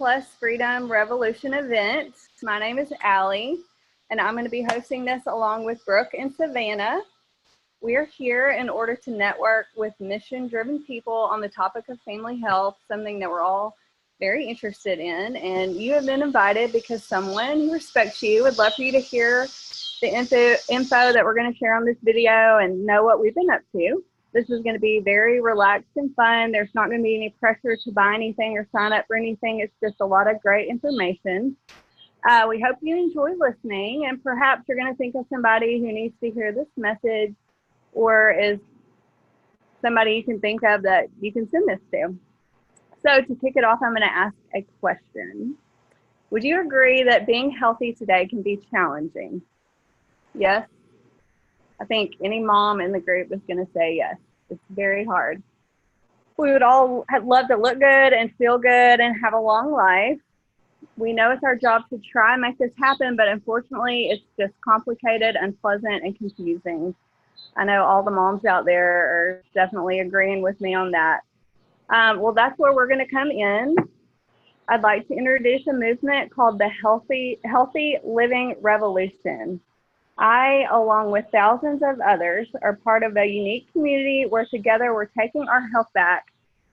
Plus Freedom Revolution event. My name is Allie, and I'm going to be hosting this along with Brooke and Savannah. We're here in order to network with mission-driven people on the topic of family health, something that we're all very interested in. And you have been invited because someone who respects you would love for you to hear the info that we're going to share on this video and know what we've been up to. This is going to be very relaxed and fun. There's not going to be any pressure to buy anything or sign up for anything. It's just a lot of great information. We hope you enjoy listening, and perhaps you're going to think of somebody who needs to hear this message, or is somebody you can think of that you can send this to. So to kick it off, I'm going to ask a question. Would you agree that being healthy today can be challenging? Yes? I think any mom in the group is going to say yes. It's very hard. We would all love to look good and feel good and have a long life. We know it's our job to try and make this happen, but unfortunately, it's just complicated, unpleasant, and confusing. I know all the moms out there are definitely agreeing with me on that. Well, that's where we're going to come in. I'd like to introduce a movement called the Healthy Living Revolution. I, along with thousands of others, are part of a unique community where together we're taking our health back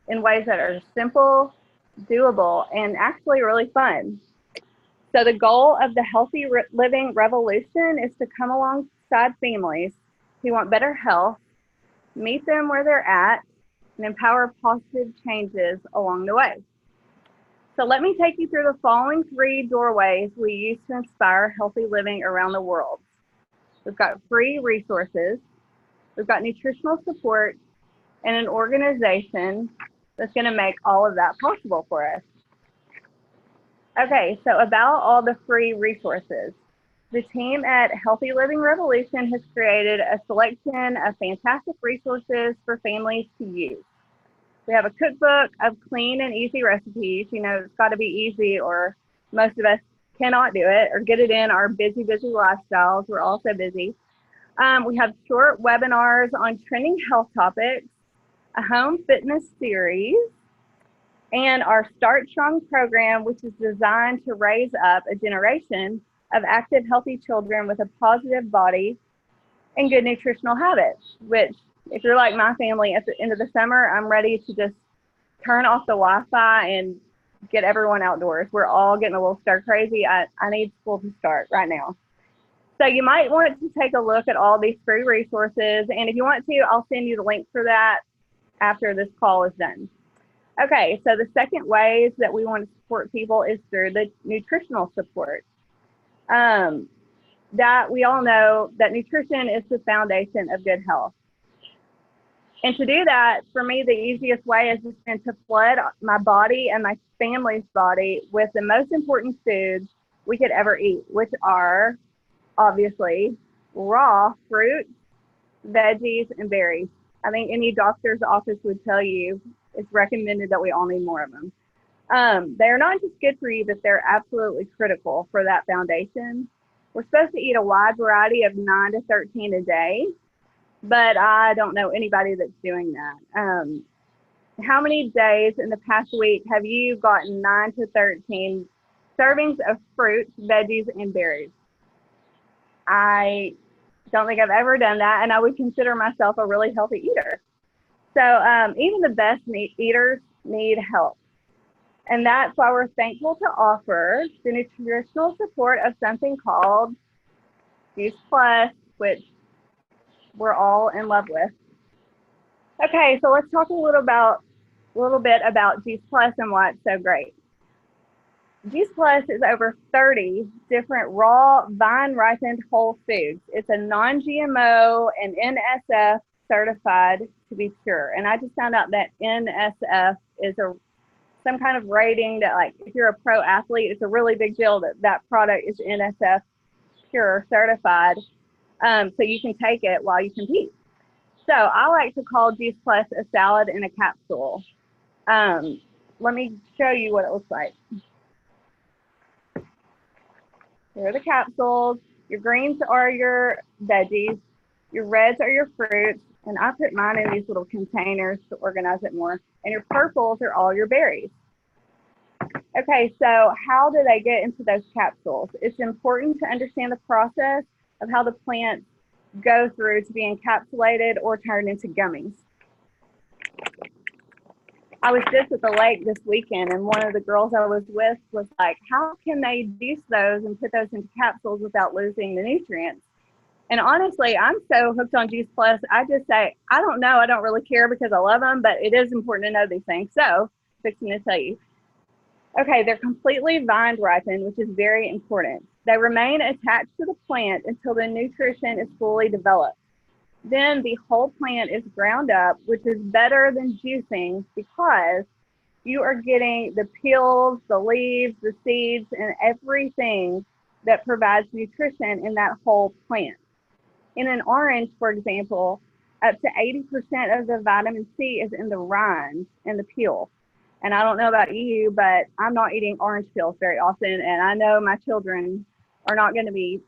in ways that are simple, doable, and actually really fun. So the goal of the Healthy Living Revolution is to come alongside families who want better health, meet them where they're at, and empower positive changes along the way. So let me take you through the following 3 doorways we use to inspire healthy living around the world. We've got free resources, we've got nutritional support, and an organization that's going to make all of that possible for us. Okay, so about all the free resources. The team at Healthy Living Revolution has created a selection of fantastic resources for families to use. We have a cookbook of clean and easy recipes. You know, it's got to be easy, or most of us cannot do it or get it in our busy lifestyles. We're all so busy. We have short webinars on trending health topics, a home fitness series, and our Start Strong program, which is designed to raise up a generation of active, healthy children with a positive body and good nutritional habits, which, if you're like my family, at the end of the summer, I'm ready to just turn off the Wi-Fi and get everyone outdoors. We're all getting a little stir crazy. I need school to start right now. So you might want to take a look at all these free resources. And if you want to, I'll send you the link for that after this call is done. Okay, so the second ways that we want to support people is through the nutritional support. That we all know that nutrition is the foundation of good health. And to do that, for me, the easiest way is just to flood my body and my family's body with the most important foods we could ever eat, which are obviously raw fruits, veggies, and berries. I think any doctor's office would tell you it's recommended that we all need more of them. They're not just good for you, but they're absolutely critical for that foundation. We're supposed to eat a wide variety of 9 to 13 a day, but I don't know anybody that's doing that. How many days in the past week have you gotten 9 to 13 servings of fruits, veggies, and berries? I don't think I've ever done that, and I would consider myself a really healthy eater. So even the best eaters need help. And that's why we're thankful to offer the nutritional support of something called Juice Plus, which we're all in love with. Okay, so let's talk a little bit about Juice Plus and why it's so great. Juice Plus is over 30 different raw, vine-ripened whole foods. It's a non-GMO and NSF certified to be pure. And I just found out that NSF is some kind of rating that, like, if you're a pro athlete, it's a really big deal that product is NSF pure certified. So you can take it while you compete. So I like to call Juice Plus a salad in a capsule. Let me show you what it looks like. Here are the capsules. Your greens are your veggies. Your reds are your fruits. And I put mine in these little containers to organize it more. And your purples are all your berries. Okay, so how do they get into those capsules? It's important to understand the process of how the plants go through to be encapsulated or turned into gummies. I was just at the lake this weekend, and one of the girls I was with was like, how can they juice those and put those into capsules without losing the nutrients? And honestly, I'm so hooked on Juice Plus, I just say, I don't know. I don't really care because I love them, but it is important to know these things. So, I'm fixing to tell you. Okay, they're completely vine ripened, which is very important. They remain attached to the plant until the nutrition is fully developed. Then the whole plant is ground up, which is better than juicing because you are getting the peels, the leaves, the seeds, and everything that provides nutrition in that whole plant. In an orange, for example, up to 80% of the vitamin C is in the rinds and the peel. And I don't know about you, but I'm not eating orange peels very often. And I know my children are not going to be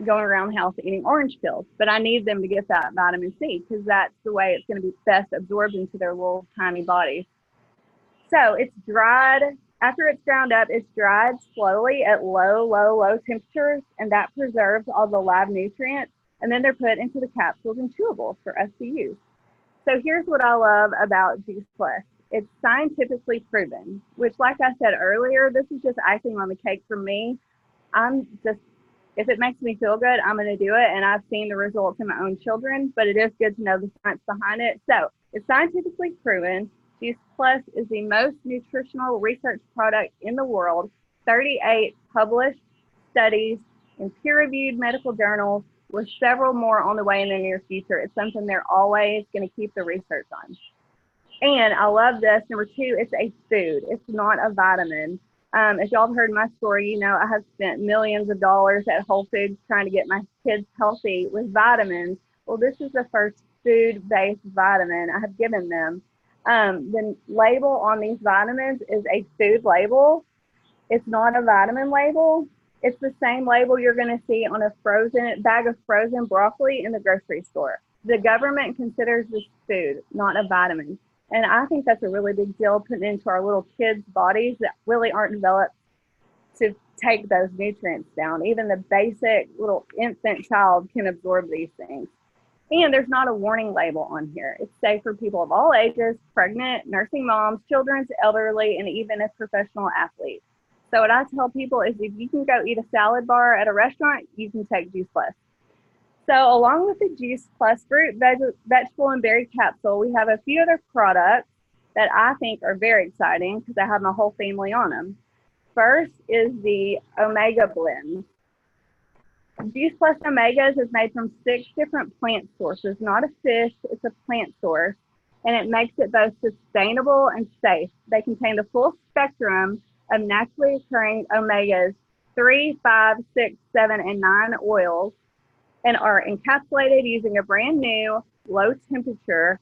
going around the house eating orange peels, but I need them to get that vitamin C because that's the way it's going to be best absorbed into their little tiny bodies. So it's dried. After it's ground up, it's dried slowly at low temperatures, and that preserves all the live nutrients. And then they're put into the capsules and chewables for us to use. So here's what I love about Juice Plus. It's scientifically proven, which, like I said earlier, this is just icing on the cake for me. If it makes me feel good, I'm going to do it. And I've seen the results in my own children, but it is good to know the science behind it. So it's scientifically proven. Juice Plus is the most nutritional research product in the world. 38 published studies in peer-reviewed medical journals with several more on the way in the near future. It's something they're always going to keep the research on. And I love this. Number two, it's a food. It's not a vitamin. If y'all have heard my story, you know I have spent millions of dollars at Whole Foods trying to get my kids healthy with vitamins. Well, this is the first food-based vitamin I have given them. The label on these vitamins is a food label. It's not a vitamin label. It's the same label you're going to see on a bag of frozen broccoli in the grocery store. The government considers this food, not a vitamin. And I think that's a really big deal, putting into our little kids' bodies that really aren't developed to take those nutrients down. Even the basic little infant child can absorb these things. And there's not a warning label on here. It's safe for people of all ages, pregnant, nursing moms, children, elderly, and even as professional athletes. So what I tell people is if you can go eat a salad bar at a restaurant, you can take Juice Plus. So along with the Juice Plus fruit, vegetable, and berry capsule, we have a few other products that I think are very exciting because I have my whole family on them. First is the Omega Blend. Juice Plus Omegas is made from 6 different plant sources, not a fish, it's a plant source, and it makes it both sustainable and safe. They contain the full spectrum of naturally occurring omegas 3, 5, 6, 7, and 9 oils, and are encapsulated using a brand new low temperature.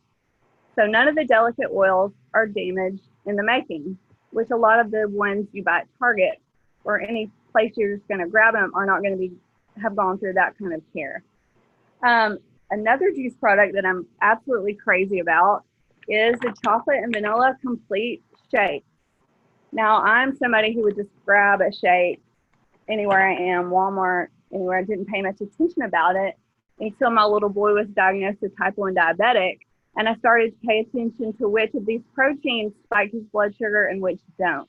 So none of the delicate oils are damaged in the making, which a lot of the ones you buy at Target or any place you're just going to grab them are not going to have gone through that kind of care. Another juice product that I'm absolutely crazy about is the chocolate and vanilla complete shake. Now, I'm somebody who would just grab a shake anywhere I am, Walmart, anywhere. I didn't pay much attention about it until my little boy was diagnosed with type 1 diabetic. And I started to pay attention to which of these proteins spike his blood sugar and which don't.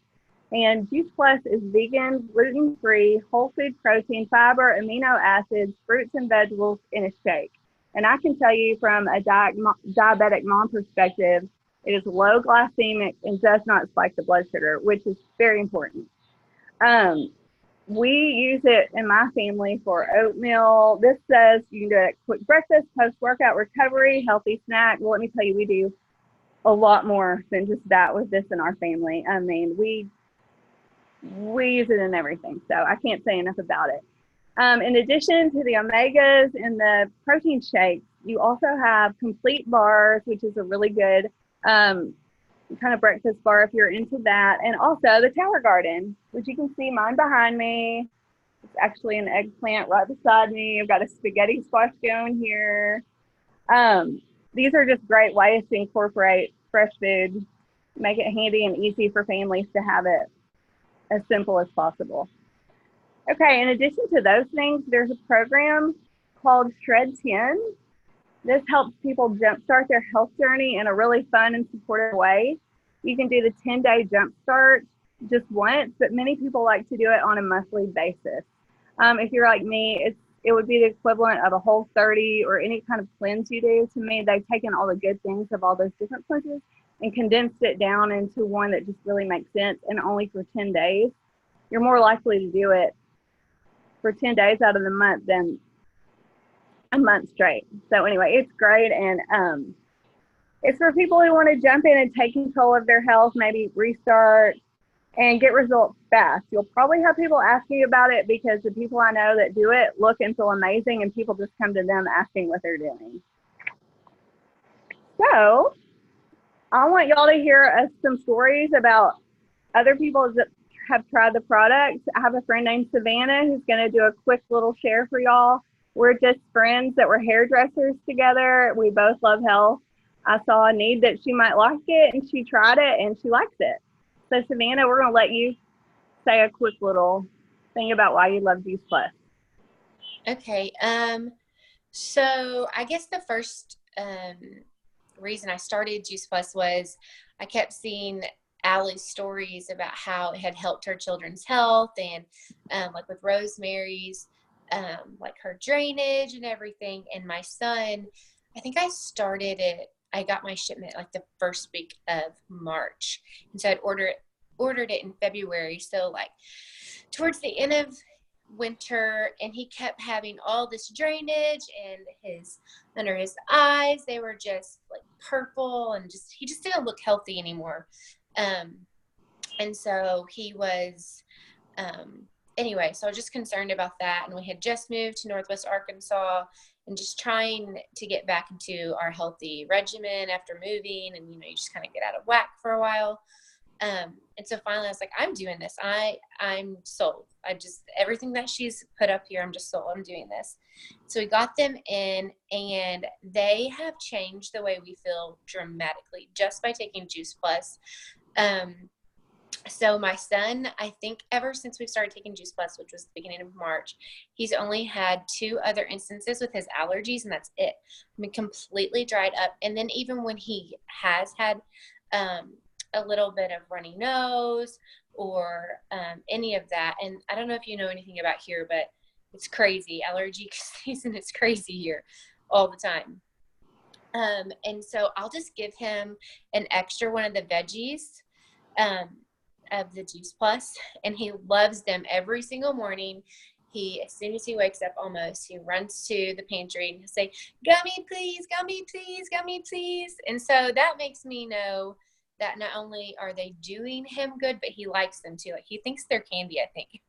And Juice Plus is vegan, gluten-free, whole food protein, fiber, amino acids, fruits, and vegetables in a shake. And I can tell you from a diabetic mom perspective, it is low glycemic and does not spike the blood sugar, which is very important. We use it in my family for oatmeal. This says you can do it quick breakfast, post-workout recovery, healthy snack. Well, let me tell you, we do a lot more than just that with this in our family. I mean, we use it in everything, so I can't say enough about it. In addition to the omegas and the protein shakes, you also have complete bars, which is a really good kind of breakfast bar if you're into that. And also the Tower Garden, which you can see mine behind me. It's actually an eggplant right beside me. I've got a spaghetti squash going here. These are just great ways to incorporate fresh food, make it handy and easy for families to have it. as simple as possible. Okay, in addition to those things, there's a program called Shred 10. This helps people jumpstart their health journey in a really fun and supportive way. You can do the 10-day jumpstart just once, but many people like to do it on a monthly basis. If you're like me, it would be the equivalent of a Whole30 or any kind of cleanse you do. To me, they've taken all the good things of all those different cleanses and condensed it down into one that just really makes sense, and only for 10 days. You're more likely to do it for 10 days out of the month than a month straight. So anyway, it's great, and it's for people who want to jump in and take control of their health, maybe restart and get results fast. You'll probably have people asking about it because the people I know that do it look and feel amazing, and people just come to them asking what they're doing. So I want y'all to hear some stories about other people that have tried the product. I have a friend named Savannah who's going to do a quick little share for y'all. We're just friends that were hairdressers together. We both love health. I saw a need that she might like it, and she tried it, and she likes it. So Savannah, we're going to let you say a quick little thing about why you love Juice Plus. Okay. So I guess the first reason I started Juice Plus was I kept seeing Allie's stories about how it had helped her children's health, and like with Rosemarys, like her drainage and everything. And my son, I think I started it, I got my shipment like the first week of March. And so I'd ordered it in February. So like towards the end of winter, and he kept having all this drainage, and under his eyes, they were just like purple, and he just didn't look healthy anymore. And so he was, anyway, so I was just concerned about that. And we had just moved to Northwest Arkansas and just trying to get back into our healthy regimen after moving. And, you just kind of get out of whack for a while. And so finally I was like, I'm doing this. I'm sold. Everything that she's put up here, I'm just sold. I'm doing this. So we got them in, and they have changed the way we feel dramatically just by taking Juice Plus. So my son, I think ever since we started taking Juice Plus, which was the beginning of March, he's only had 2 other instances with his allergies, and that's it. I mean, completely dried up. And then even when he has had a little bit of runny nose or any of that, and I don't know if you know anything about here, but it's crazy. Allergy season is crazy here all the time. And so I'll just give him an extra one of the veggies of the Juice Plus, and he loves them every single morning. As soon as he wakes up, he runs to the pantry and he'll say, "Gummy, please, gummy, please, gummy, please." And so that makes me know that not only are they doing him good, but he likes them too. Like, he thinks they're candy, I think.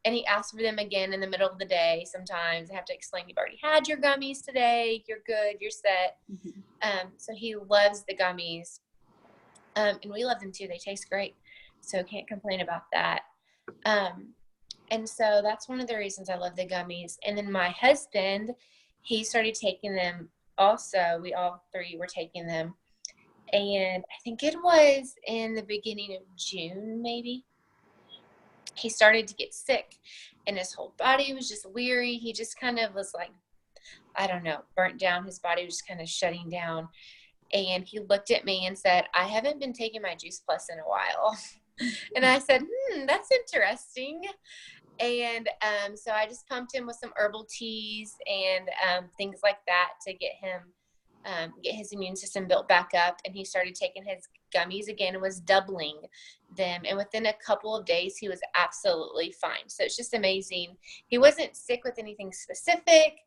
And he asks for them again in the middle of the day. Sometimes I have to explain, you've already had your gummies today. You're good. You're set. Mm-hmm. So he loves the gummies. And we love them too. They taste great. So can't complain about that. And so that's one of the reasons I love the gummies. And then my husband, he started taking them also. We all 3 were taking them. And I think it was in the beginning of June, maybe, he started to get sick, and his whole body was just weary. He just kind of was like, I don't know, burnt down. His body was just kind of shutting down. And he looked at me and said, "I haven't been taking my Juice Plus in a while." And I said, that's interesting. And so I just pumped him with some herbal teas and things like that to get his immune system built back up. And he started taking his gummies again and was doubling them. And within a couple of days, he was absolutely fine. So it's just amazing. He wasn't sick with anything specific.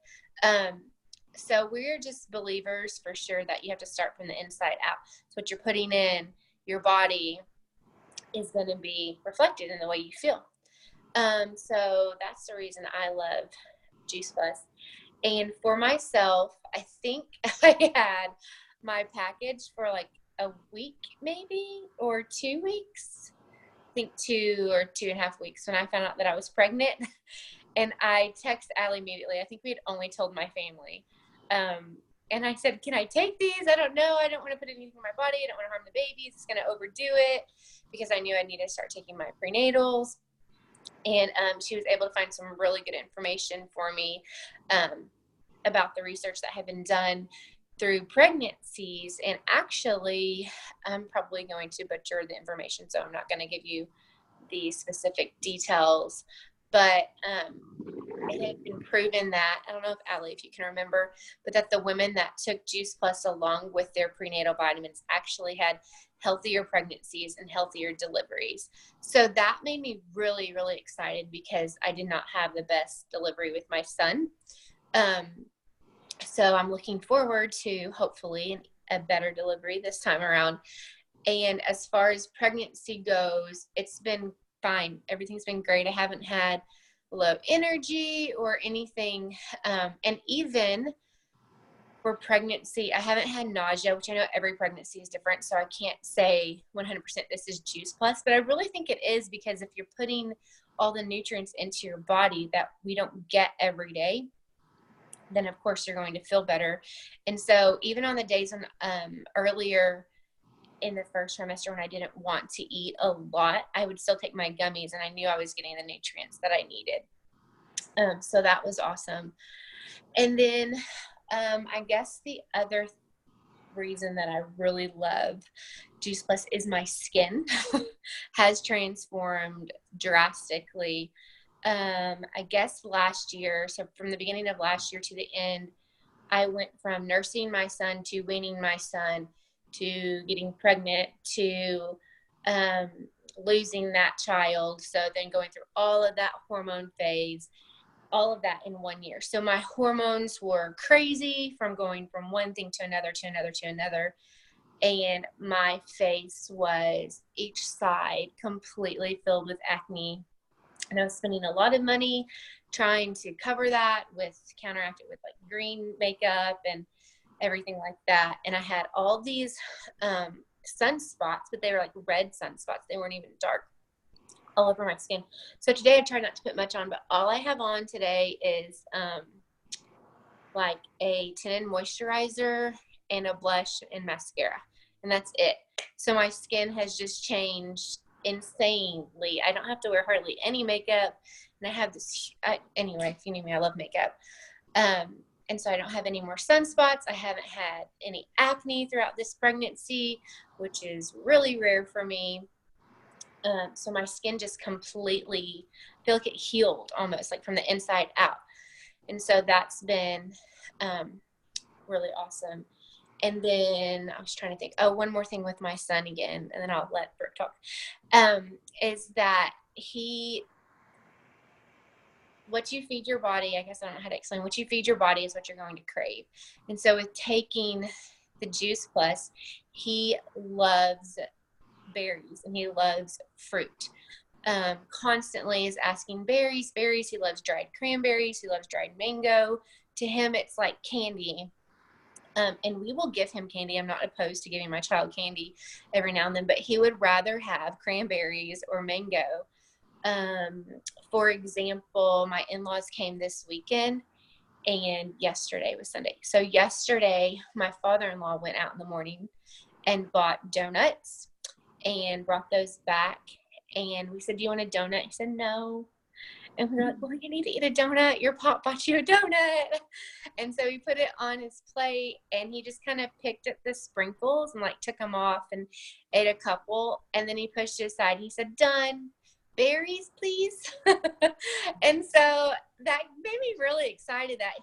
So we're just believers for sure that you have to start from the inside out. So what you're putting in your body is going to be reflected in the way you feel. So that's the reason I love Juice Plus. And for myself, I think I had my package for like a week, maybe, or 2 weeks. I think 2 or 2.5 weeks when I found out that I was pregnant. And I texted Allie immediately. I think we had only told my family. And I said, can I take these? I don't know. I don't want to put anything in my body. I don't want to harm the babies. It's going to overdo it, because I knew I needed to start taking my prenatals. And she was able to find some really good information for me about the research that had been done through pregnancies. And actually, I'm probably going to butcher the information, so I'm not going to give you the specific details. But it had been proven that, I don't know if Allie, if you can remember, but that the women that took Juice Plus along with their prenatal vitamins actually had healthier pregnancies and healthier deliveries. So that made me really, really excited, because I did not have the best delivery with my son. So I'm looking forward to hopefully a better delivery this time around. And as far as pregnancy goes, it's been fine. Everything's been great. I haven't had low energy or anything. And even for pregnancy, I haven't had nausea, which I know every pregnancy is different, so I can't say 100% this is Juice Plus, but I really think it is, because if you're putting all the nutrients into your body that we don't get every day, then of course you're going to feel better. And so even on the days when earlier in the first trimester when I didn't want to eat a lot, I would still take my gummies, and I knew I was getting the nutrients that I needed. So that was awesome. And then I guess the other reason that I really love Juice Plus is my skin has transformed drastically. I guess last year, so from the beginning of last year to the end, I went from nursing my son to weaning my son to getting pregnant to losing that child. So then going through all of that hormone phase, all of that in 1 year. So my hormones were crazy from going from one thing to another, to another, to another. And my face was each side completely filled with acne. And I was spending a lot of money trying to cover that counteract it with like green makeup and everything like that. And I had all these sunspots, but they were like red sunspots. They weren't even dark, all over my skin. So today I try not to put much on, but all I have on today is like a tinted moisturizer and a blush and mascara, and that's it. So my skin has just changed insanely. I don't have to wear hardly any makeup, and I have this anyway, if you knew me, I love makeup. And so I don't have any more sunspots. I haven't had any acne throughout this pregnancy, which is really rare for me. So my skin just completely, I feel like it healed almost, like from the inside out. And so that's been really awesome. And then I was trying to think, one more thing with my son again, and then I'll let Brooke talk, is that what you feed your body, I guess I don't know how to explain, what you feed your body is what you're going to crave. And so with taking the Juice Plus, he loves berries and he loves fruit. Constantly is asking berries. He loves dried cranberries. He loves dried mango. To him, it's like candy. And we will give him candy. I'm not opposed to giving my child candy every now and then, but he would rather have cranberries or mango. For example, my in-laws came this weekend, and yesterday was Sunday. So yesterday, my father-in-law went out in the morning and bought donuts and brought those back. And we said, do you want a donut? He said, no. And we were like, well, you need to eat a donut. Your pop bought you a donut. And so he put it on his plate, and he just kind of picked up the sprinkles and like took them off and ate a couple. And then he pushed it aside. He said, done. Berries, please. And so that made me really excited that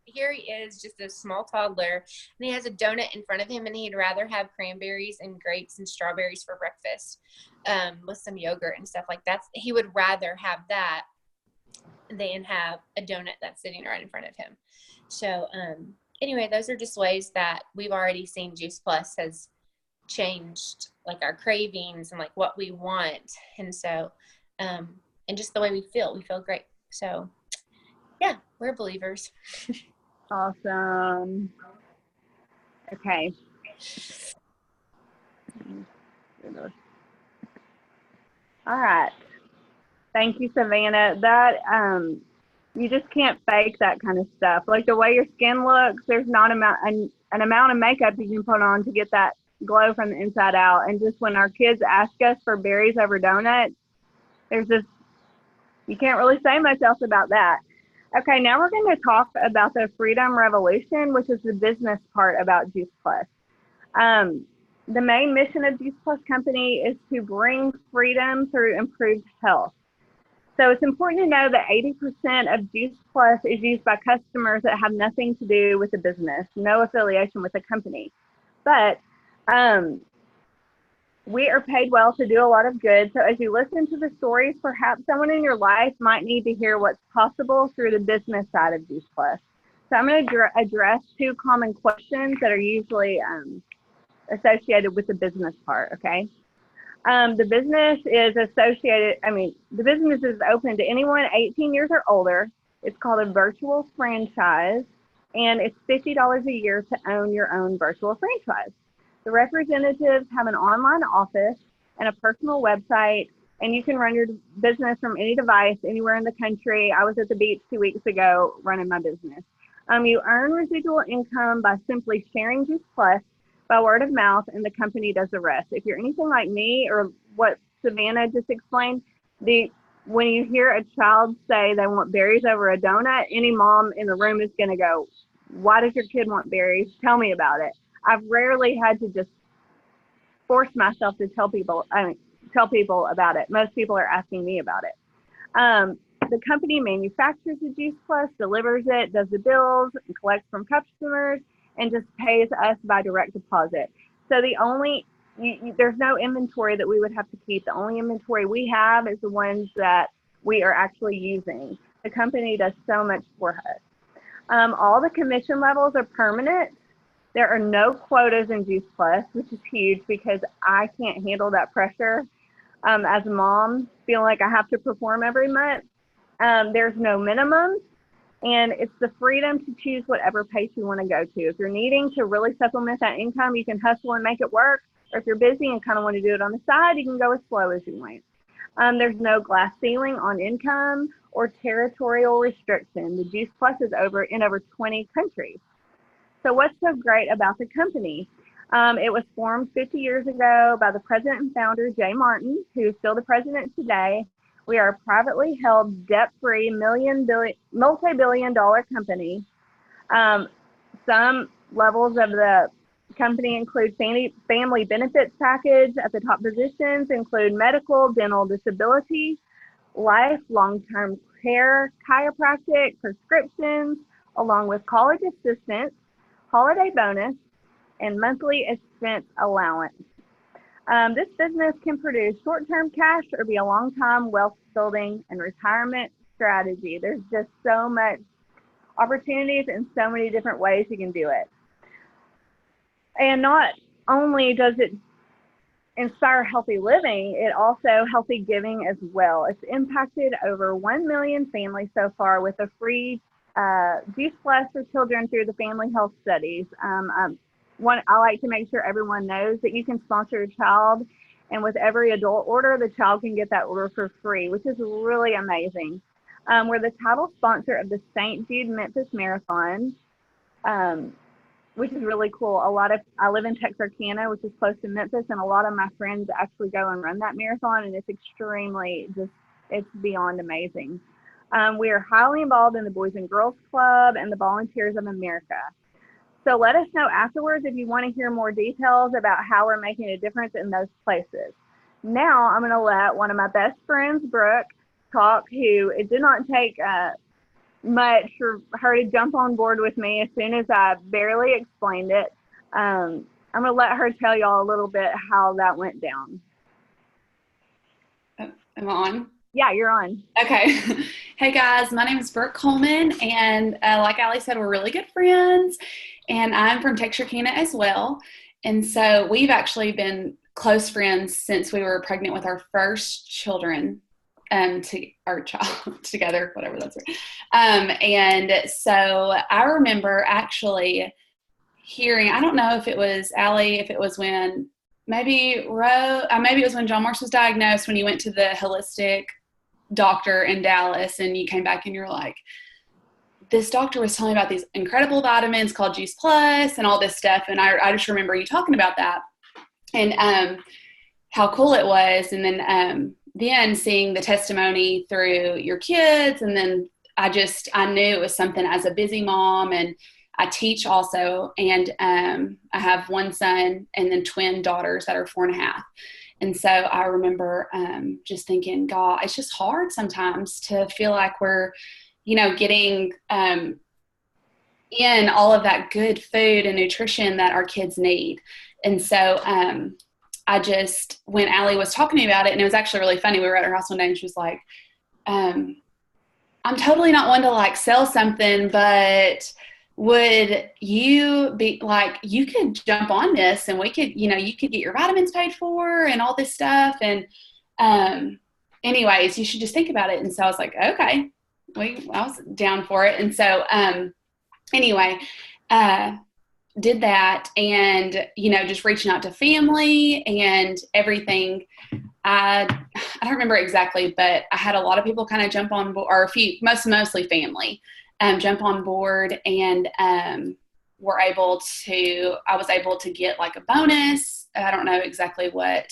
here he is, just a small toddler, and he has a donut in front of him, and he'd rather have cranberries and grapes and strawberries for breakfast with some yogurt and stuff like that. He would rather have that than have a donut that's sitting right in front of him. So anyway, those are just ways that we've already seen Juice Plus has changed like our cravings and like what we want. And so and just the way we feel great. So yeah, we're believers. Awesome. Okay. All right. Thank you, Savannah. That You just can't fake that kind of stuff. Like the way your skin looks, there's not an amount of makeup you can put on to get that glow from the inside out. And just when our kids ask us for berries over donuts, there's just, you can't really say much else about that. Okay, now we're going to talk about the Freedom Revolution, which is the business part about Juice Plus. The main mission of Juice Plus Company is to bring freedom through improved health. So it's important to know that 80% of Juice Plus is used by customers that have nothing to do with the business, no affiliation with the company. But we are paid well to do a lot of good. So as you listen to the stories, perhaps someone in your life might need to hear what's possible through the business side of Juice Plus. So I'm going to address 2 common questions that are usually associated with the business part, okay? The business is the business is open to anyone 18 years or older. It's called a virtual franchise, and it's $50 a year to own your own virtual franchise. The representatives have an online office and a personal website, and you can run your business from any device anywhere in the country. I was at the beach 2 weeks ago running my business. You earn residual income by simply sharing Juice Plus by word of mouth, and the company does the rest. If you're anything like me or what Savannah just explained, when you hear a child say they want berries over a donut, any mom in the room is going to go, why does your kid want berries? Tell me about it. I've rarely had to just force myself to tell people about it. Most people are asking me about it. The company manufactures the Juice Plus, delivers it, does the bills, and collects from customers, and just pays us by direct deposit. So there's no inventory that we would have to keep. The only inventory we have is the ones that we are actually using. The company does so much for us. All the commission levels are permanent. There are no quotas in Juice Plus, which is huge because I can't handle that pressure as a mom, feeling like I have to perform every month. There's no minimums, and it's the freedom to choose whatever pace you want to go to. If you're needing to really supplement that income, you can hustle and make it work. Or if you're busy and kind of want to do it on the side, you can go as slow as you want. There's no glass ceiling on income or territorial restriction. The Juice Plus is in over 20 countries. So what's so great about the company? It was formed 50 years ago by the president and founder, Jay Martin, who is still the president today. We are a privately held, debt-free, multi-billion-dollar company. Some levels of the company include family benefits package. At the top positions include medical, dental, disability, life, long-term care, chiropractic, prescriptions, along with college assistance, holiday bonus, and monthly expense allowance. This business can produce short-term cash or be a long-time wealth building and retirement strategy. There's just so much opportunities and so many different ways you can do it. And not only does it inspire healthy living, it also healthy giving as well. It's impacted over 1 million families so far with a free Juice Plus for children through the family health studies. I like to make sure everyone knows that you can sponsor a child, and with every adult order, the child can get that order for free, which is really amazing. We're the title sponsor of the St. Jude Memphis Marathon, which is really cool. I live in Texarkana, which is close to Memphis, and a lot of my friends actually go and run that marathon, and it's beyond amazing. We are highly involved in the Boys and Girls Club and the Volunteers of America. So let us know afterwards if you want to hear more details about how we're making a difference in those places. Now I'm going to let one of my best friends, Brooke, talk, who it did not take much for her to jump on board with me as soon as I barely explained it. I'm going to let her tell y'all a little bit how that went down. Am I on? Yeah, you're on. Okay. Hey guys, my name is Bert Coleman, and like Allie said, we're really good friends, and I'm from Texarkana as well. And so we've actually been close friends since we were pregnant with our first children, our child together, whatever that's right. And so I remember actually hearing, I don't know if it was Allie, if it was when maybe it was when John Marks was diagnosed, when you went to the holistic doctor in Dallas, and you came back and you're like, this doctor was telling me about these incredible vitamins called Juice Plus and all this stuff. And I just remember you talking about that and how cool it was. And then seeing the testimony through your kids. And then I knew it was something as a busy mom, and I teach also. And I have one son and then twin daughters that are 4.5. And so I remember just thinking, God, it's just hard sometimes to feel like we're, getting in all of that good food and nutrition that our kids need. And so when Allie was talking to me about it, and it was actually really funny, we were at her house one day and she was like, I'm totally not one to like sell something, but would you be like, you could jump on this and we could, you could get your vitamins paid for and all this stuff. And anyways, you should just think about it. And so I was like, okay. I was down for it. And so, did that and, just reaching out to family and everything. I don't remember exactly, but I had a lot of people kind of jump on board, or a few, mostly family, jump on board, and, I was able to get like a bonus. I don't know exactly what,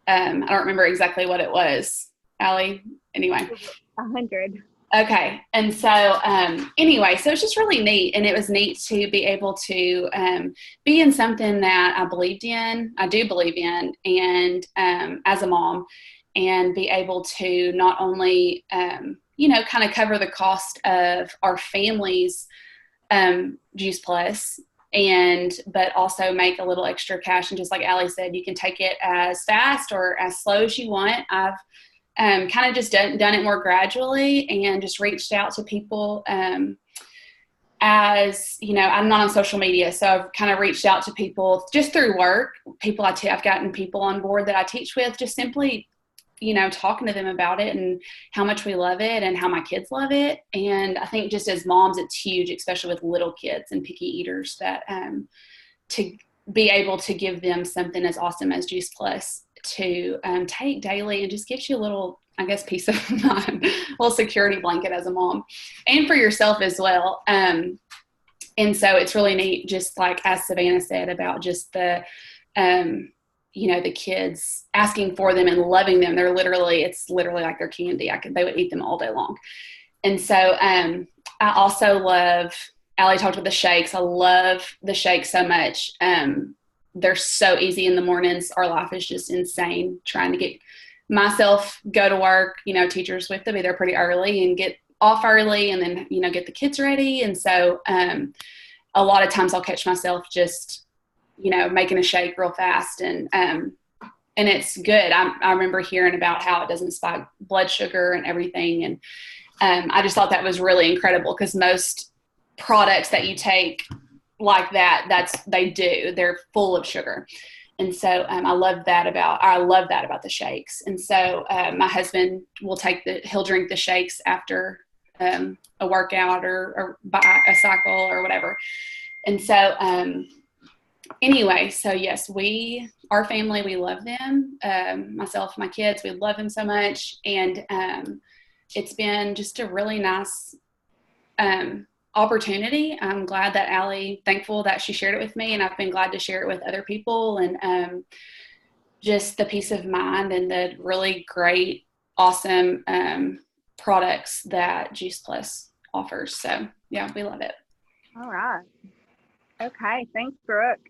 I don't remember exactly what it was. Allie, anyway. 100. Okay. And so, so it's just really neat. And it was neat to be able to be in something that I do believe in, and as a mom, and be able to not only, kind of cover the cost of our family's Juice Plus, but also make a little extra cash. And just like Allie said, you can take it as fast or as slow as you want. I've kind of just done it more gradually and just reached out to people as, I'm not on social media. So I've kind of reached out to people just through work, I've gotten people on board that I teach with, just simply, talking to them about it and how much we love it and how my kids love it. And I think just as moms, it's huge, especially with little kids and picky eaters, that to be able to give them something as awesome as Juice Plus to take daily, and just gives you a little, I guess, peace of mind, a little security blanket as a mom, and for yourself as well. And so it's really neat, just like as Savannah said, about just the, the kids asking for them and loving them. It's literally like their candy. They would eat them all day long. And so I also love, Allie talked about the shakes. I love the shakes so much. They're so easy in the mornings. Our life is just insane trying to get myself, go to work, teachers we have to be there pretty early and get off early, and then, get the kids ready. And so a lot of times I'll catch myself just, making a shake real fast. And it's good. I remember hearing about how it doesn't spike blood sugar and everything. And I just thought that was really incredible, because most products that you take like that, they're full of sugar. And so I love that about the shakes. And so my husband will he'll drink the shakes after a workout or by a cycle or whatever. And so so yes, our family, we love them. Myself, my kids, we love them so much. And it's been just a really nice opportunity. I'm glad that Allie, thankful that she shared it with me, and I've been glad to share it with other people, and just the peace of mind and the really great, awesome products that Juice Plus offers. So yeah, we love it. All right. Okay. Thanks, Brooke.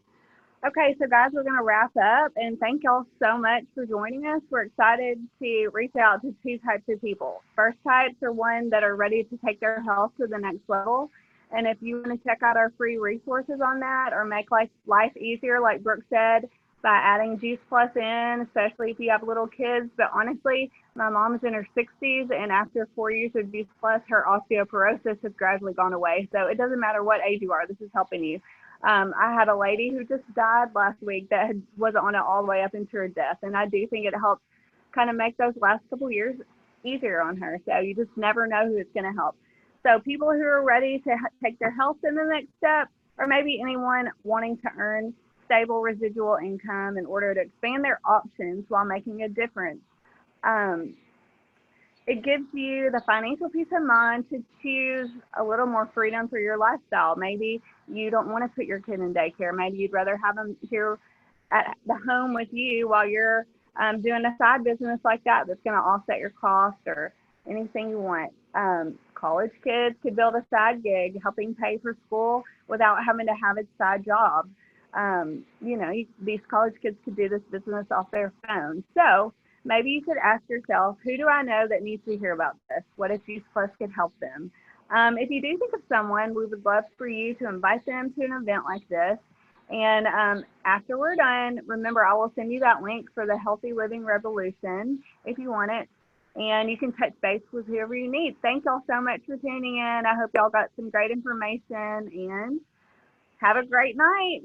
Okay, so guys, we're going to wrap up, and thank y'all so much for joining us. We're excited to reach out to two types of people. First types are one that are ready to take their health to the next level. And if you want to check out our free resources on that, or make life easier, like Brooke said, by adding Juice Plus in, especially if you have little kids. But honestly, my mom's in her 60s, and after 4 years of Juice Plus, her osteoporosis has gradually gone away. So it doesn't matter what age you are, this is helping you. I had a lady who just died last week that wasn't on it all the way up into her death. And I do think it helps kind of make those last couple years easier on her. So you just never know who it's going to help. So people who are ready to take their health to the next step, or maybe anyone wanting to earn stable residual income in order to expand their options while making a difference. it gives you the financial peace of mind to choose a little more freedom for your lifestyle. Maybe you don't want to put your kid in daycare. Maybe you'd rather have them here at the home with you while you're doing a side business like that that's going to offset your cost or anything you want. College kids could build a side gig helping pay for school without having to have a side job. These college kids could do this business off their phone. So maybe you could ask yourself, who do I know that needs to hear about this? What if Juice Plus could help them? If you do think of someone, we would love for you to invite them to an event like this. And after we're done, remember, I will send you that link for the Healthy Living Revolution if you want it. And you can touch base with whoever you need. Thank y'all so much for tuning in. I hope y'all got some great information and have a great night.